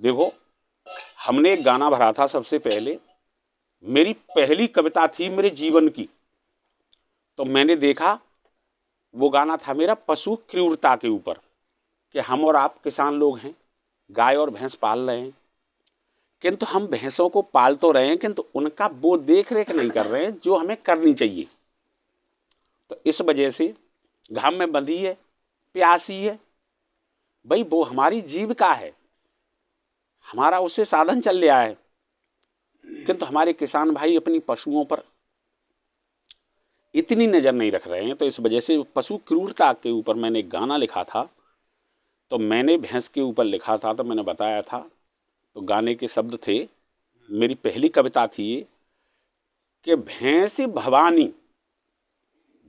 देखो, हमने एक गाना भरा था सबसे पहले, मेरी पहली कविता थी मेरे जीवन की। तो मैंने देखा वो गाना था मेरा पशु क्रूरता के ऊपर, कि हम और आप किसान लोग हैं, गाय और भैंस पाल रहे हैं, किंतु हम भैंसों को पाल तो रहे हैं किंतु उनका वो देख रेख नहीं कर रहे हैं जो हमें करनी चाहिए। तो इस वजह से घाम में बंधी है, प्यासी है, भाई वो हमारी जीविका है, हमारा उससे साधन चल रहा है, किंतु हमारे किसान भाई अपनी पशुओं पर इतनी नजर नहीं रख रहे हैं। तो इस वजह से पशु क्रूरता के ऊपर मैंने एक गाना लिखा था। तो मैंने भैंस के ऊपर लिखा था, तो मैंने बताया था, तो गाने के शब्द थे, मेरी पहली कविता थी ये, कि भैंस भवानी,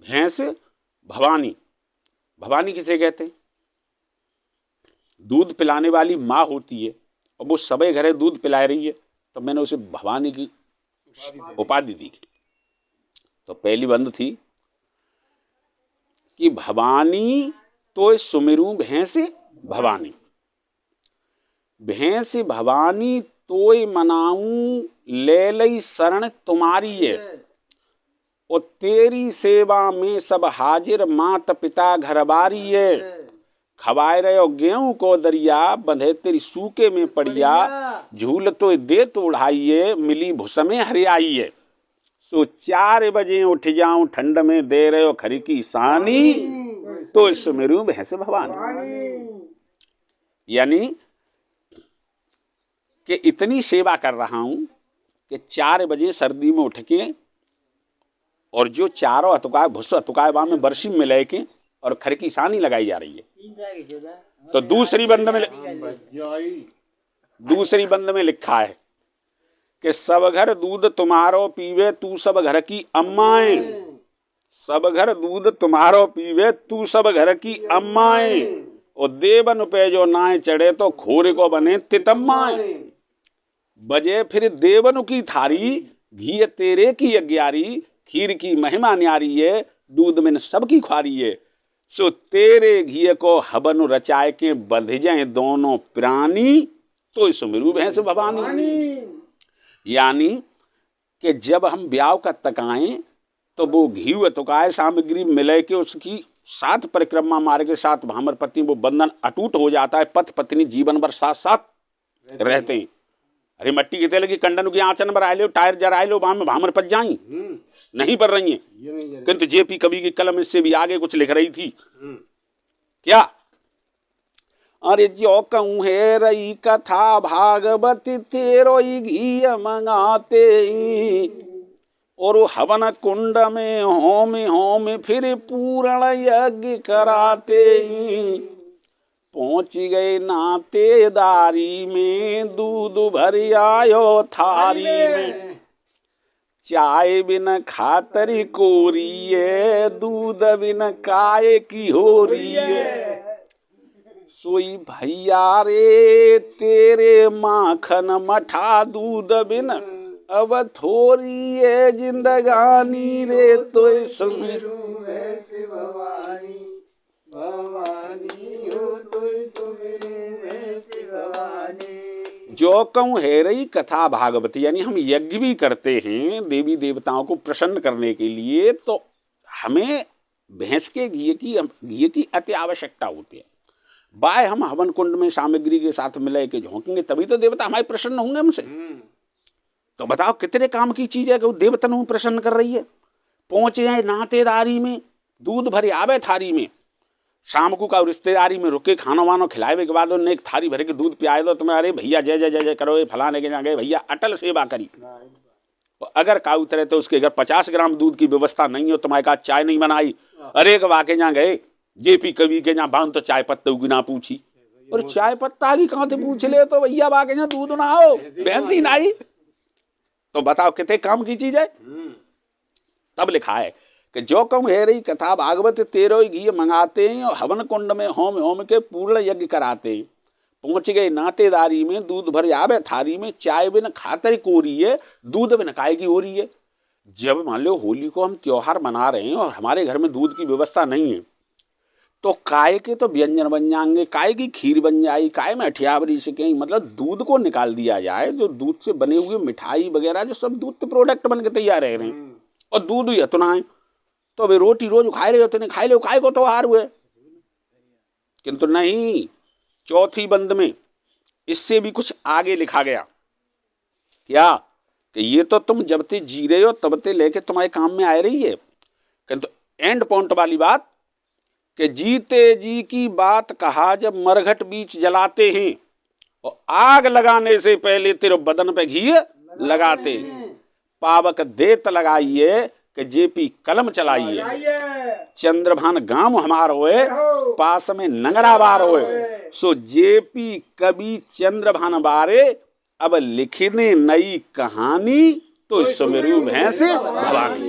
भैंस भवानी, भवानी किसे कहते हैं? दूध पिलाने वाली माँ होती है, और वो सबे घरे दूध पिला रही है, तो मैंने उसे भवानी की उपाधि दी। तो पहली बंद थी कि भवानी तो सुमिरू भैंस भवानी, भैंस भवानी तोय मनाऊं ले लई शरण तुम्हारी है, और तेरी सेवा में सब हाजिर मात पिता घरबारी है। खवाए रहे गेहूं को दरिया, बंधे तेरी सूखे में पड़िया, झूल तो दे तो उड़ाइए, मिली भुसमे हरियाई है। सो 4 बजे उठ जाऊं ठंड में, दे रहे हो खरी की सानी, तो सुमिरू भैंस भवानी। यानी कि इतनी सेवा कर रहा हूं कि 4 बजे सर्दी में उठ के, और जो चारों हतुकाय भुस हतुकाय में वर्षी में लेके और खर की सानी लगाई जा रही है। तो दूसरी बंद में लिखा है कि सब घर दूध तुम्हारो पीवे, तू सब घर की अम्माए, सब घर दूध तुम्हारो पीवे, तू सब घर की अम्माए, और देवन पे जो नाए चढ़े, तो खोरे को बने तितम्माए। बजे फिर देवन की थारी, घी तेरे की 11, खीर की महिमा न्यारी है, दूध में सबकी ख्वारी है। सो तेरे घी को हवन रचाए के, बंध जाए दोनों प्राणी, तो सुमिरू भैंस भवानी। यानी कि जब हम ब्याह का तकाएं, तो वो घी तुकाए सामग्री मिले के उसकी 7 परिक्रमा मार्ग के साथ भामर पत्नी वो बंधन अटूट हो जाता है, पति पत्नी जीवन भर साथ साथ रहते हैं। अरे मट्टी के तेल की कंडन की आंचन पर आए लो, टायर जराए लो, वहां में भामर पच जाई, नहीं पर रही है। किंतु जेपी कवि की कलम इससे भी आगे कुछ लिख रही थी। क्या? अरे जो कहूँ है रही कथा भागवती, तेरो ही घी मंगाते, और हवन कुंड में होम फिर पूर्ण यज्ञ कराते। पहुंच गए नातेदारी में, दूध भर आयो थारी में, चाय बिन खातरी कोरिए, दूध बिन काय की हो रही है। सोई भैया रे तेरे माखन मठा, दूध बिन अब थोड़ी है जिंदगानी रे, तो सुमिरू भैंस भवानी, भवानी हो तो सुमिरू भैंस भवानी। जो कहूँ है रही कथा भागवती, यानी हम यज्ञ भी करते हैं देवी देवताओं को प्रसन्न करने के लिए, तो हमें भैंस के घी की अति आवश्यकता होती है। बाय हम हवन कुंड में सामग्री के साथ मिले के झोंकेंगे, तभी तो देवता हमारे प्रसन्न होंगे हमसे। तो बताओ कितने काम की चीज है कि वो देवतन में प्रसन्न कर रही है। पहुंचे हैं नातेदारी में, दूध भरे आवे थारी में, शाम को का रिश्तेदारी में रुके, खाना वानो खिलाए के बाद उन्हें एक थारी भरे के दूध पियाए दो, तुम्हें अरे भैया जय जय जय जय करो, फलाने के जागे भैया अटल सेवा करी। अगर का उतरे तो उसके अगर 50 ग्राम दूध की व्यवस्था नहीं हो, तुम्हारे का चाय नहीं बनाई, अरे के वाके जहाँ गए जेपी कवि के जहाँ बांध तो चाय पत्ता की ना पूछी, और चाय पत्ता की कहाँ से पूछ ले, तो भैया वाके जहाँ दूध ना हो, भैंस ही ना आई। तो बताओ कितने काम की चीज है। तब लिखा है कि जो कहूँ है रही कथा भागवत, तेरो घी मंगाते हैं, और हवन कुंड में होम के पूर्ण यज्ञ कराते हैं। पहुंच गए नातेदारी में, दूध भर आवे थारी में, चाय बिन खातर कोरी है, दूध बिन काय की हो रही है। जब मान लो होली को हम त्योहार मना रहे हैं और हमारे घर में दूध की व्यवस्था नहीं है, तो काय के तो व्यंजन बन जाएंगे, काय की खीर बन जाएगी, काय में अठियावरी से कहीं, मतलब दूध को निकाल दिया जाए, जो दूध से बने हुए मिठाई वगैरह जो सब दूध के प्रोडक्ट बन के तैयार रह रहे हैं, और दूध ही इतना है, तो वे रोटी रोज खाए रहे होते, नहीं खाए लो, काय को तो हार हुए। किंतु नहीं, चौथी बंद में इससे भी कुछ आगे लिखा गया, क्या कि ये तो तुम जब ते जी रहे हो तब ते लेके तुम्हारे काम में आ रही है, किंतु एंड पॉइंट वाली बात कि जीते जी की बात कहा जब मरघट बीच जलाते हैं, और आग लगाने से पहले तेरे बदन पे घी लगाते हैं, पावक देत लगाइए कि जेपी कलम चलाइए, चंद्रभान गांव हमार होए, पास में नगराबार होए, सो जेपी कवि चंद्रभान बारे, अब लिखने नई कहानी तो सुमेरु भैंस भवानी।